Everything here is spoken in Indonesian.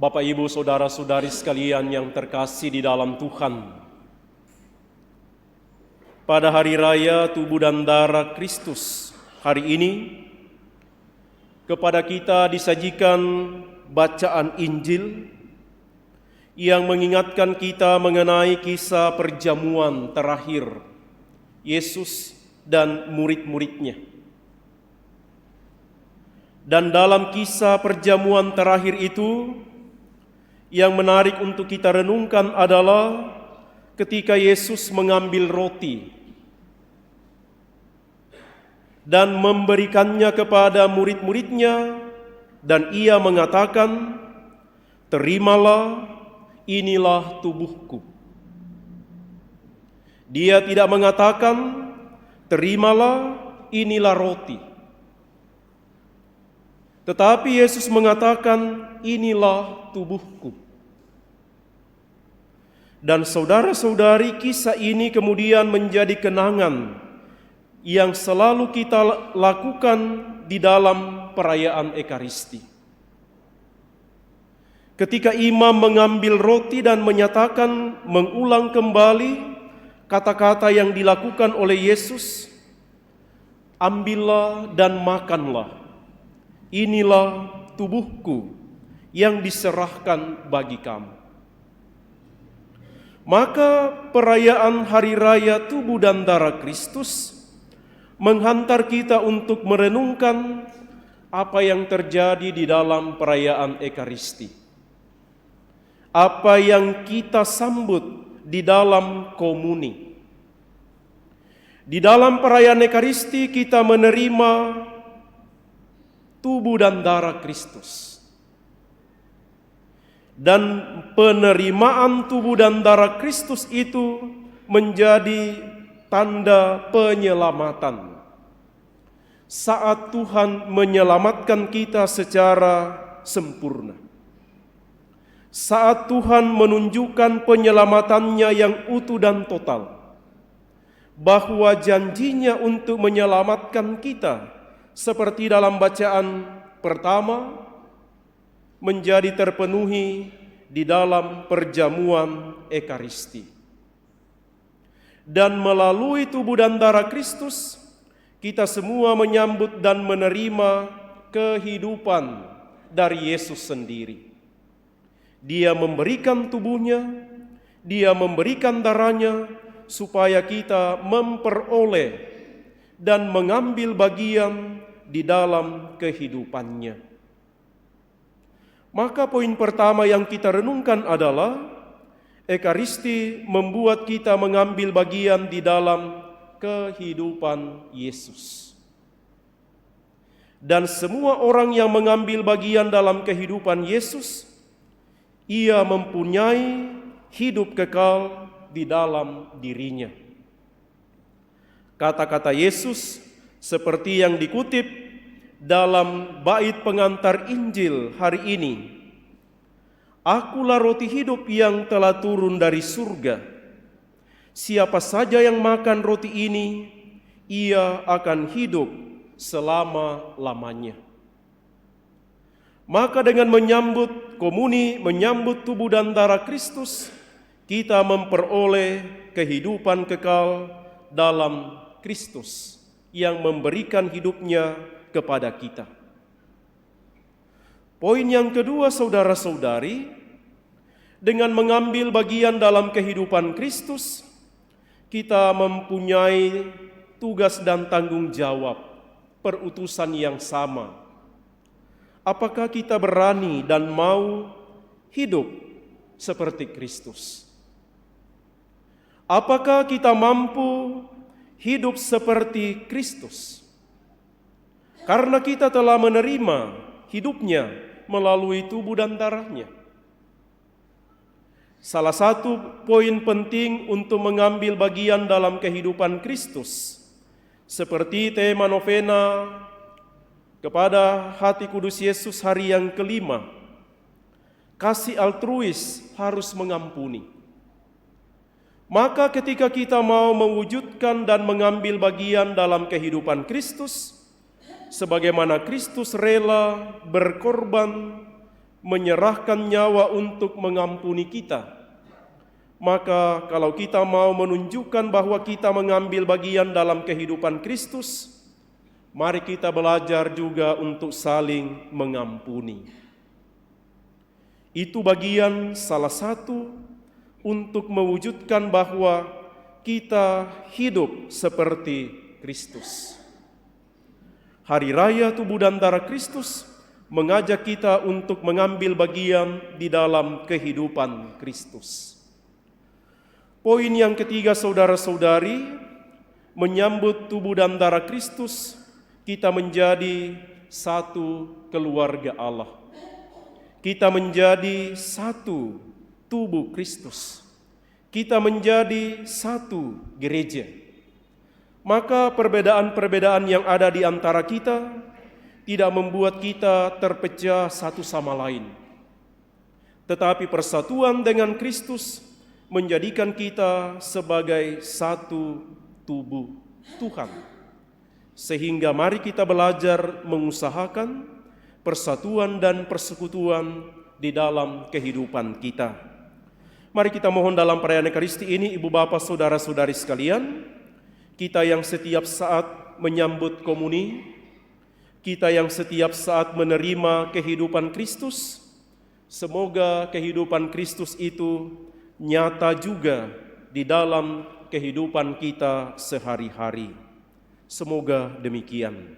Bapak, Ibu, Saudara-saudari sekalian yang terkasih di dalam Tuhan, pada hari raya tubuh dan darah Kristus hari ini, kepada kita disajikan bacaan Injil yang mengingatkan kita mengenai kisah perjamuan terakhir Yesus dan murid-muridnya. Dan dalam kisah perjamuan terakhir itu, yang menarik untuk kita renungkan adalah ketika Yesus mengambil roti dan memberikannya kepada murid-muridnya, dan ia mengatakan, "Terimalah, inilah tubuhku." Dia tidak mengatakan, "Terimalah, inilah roti." Tetapi Yesus mengatakan, "Inilah tubuhku." Dan saudara-saudari, kisah ini kemudian menjadi kenangan yang selalu kita lakukan di dalam perayaan Ekaristi. Ketika imam mengambil roti dan menyatakan, mengulang kembali kata-kata yang dilakukan oleh Yesus, "Ambillah dan makanlah, inilah tubuhku yang diserahkan bagi kamu." Maka perayaan hari raya tubuh dan darah Kristus menghantar kita untuk merenungkan apa yang terjadi di dalam perayaan Ekaristi. Apa yang kita sambut di dalam komuni. Di dalam perayaan Ekaristi kita menerima tubuh dan darah Kristus. Dan penerimaan tubuh dan darah Kristus itu menjadi tanda penyelamatan. Saat Tuhan menyelamatkan kita secara sempurna. Saat Tuhan menunjukkan penyelamatannya yang utuh dan total. Bahwa janjinya untuk menyelamatkan kita, seperti dalam bacaan pertama, menjadi terpenuhi di dalam perjamuan Ekaristi. Dan melalui tubuh dan darah Kristus, kita semua menyambut dan menerima kehidupan dari Yesus sendiri. Dia memberikan tubuhnya, Dia memberikan darahnya, supaya kita memperoleh dan mengambil bagian di dalam kehidupannya. Maka poin pertama yang kita renungkan adalah Ekaristi membuat kita mengambil bagian di dalam kehidupan Yesus. Dan semua orang yang mengambil bagian dalam kehidupan Yesus, ia mempunyai hidup kekal di dalam dirinya. Kata-kata Yesus seperti yang dikutip dalam bait pengantar Injil hari ini, "Akulah roti hidup yang telah turun dari surga. Siapa saja yang makan roti ini, ia akan hidup selama-lamanya." Maka dengan menyambut komuni, menyambut tubuh dan darah Kristus, kita memperoleh kehidupan kekal dalam Kristus yang memberikan hidupnya kepada kita. Poin yang kedua, saudara-saudari, dengan mengambil bagian dalam kehidupan Kristus, kita mempunyai tugas dan tanggung jawab, perutusan yang sama. Apakah kita berani dan mau hidup seperti Kristus? Apakah kita mampu hidup seperti Kristus? Karena kita telah menerima hidupnya melalui tubuh dan darahnya. Salah satu poin penting untuk mengambil bagian dalam kehidupan Kristus, seperti tema novena kepada hati kudus Yesus hari yang kelima, kasih altruis harus mengampuni. Maka ketika kita mau mewujudkan dan mengambil bagian dalam kehidupan Kristus, sebagaimana Kristus rela berkorban menyerahkan nyawa untuk mengampuni kita. Maka kalau kita mau menunjukkan bahwa kita mengambil bagian dalam kehidupan Kristus, mari kita belajar juga untuk saling mengampuni. Itu bagian salah satu untuk mewujudkan bahwa kita hidup seperti Kristus. Hari Raya Tubuh dan Darah Kristus mengajak kita untuk mengambil bagian di dalam kehidupan Kristus. Poin yang ketiga, saudara-saudari, menyambut tubuh dan darah Kristus, kita menjadi satu keluarga Allah. Kita menjadi satu tubuh Kristus. Kita menjadi satu gereja. Maka perbedaan-perbedaan yang ada di antara kita tidak membuat kita terpecah satu sama lain. Tetapi persatuan dengan Kristus menjadikan kita sebagai satu tubuh Tuhan. Sehingga mari kita belajar mengusahakan persatuan dan persekutuan di dalam kehidupan kita. Mari kita mohon dalam perayaan Ekaristi ini, Ibu Bapa, Saudara-saudari sekalian, kita yang setiap saat menyambut komuni, kita yang setiap saat menerima kehidupan Kristus, semoga kehidupan Kristus itu nyata juga di dalam kehidupan kita sehari-hari. Semoga demikian.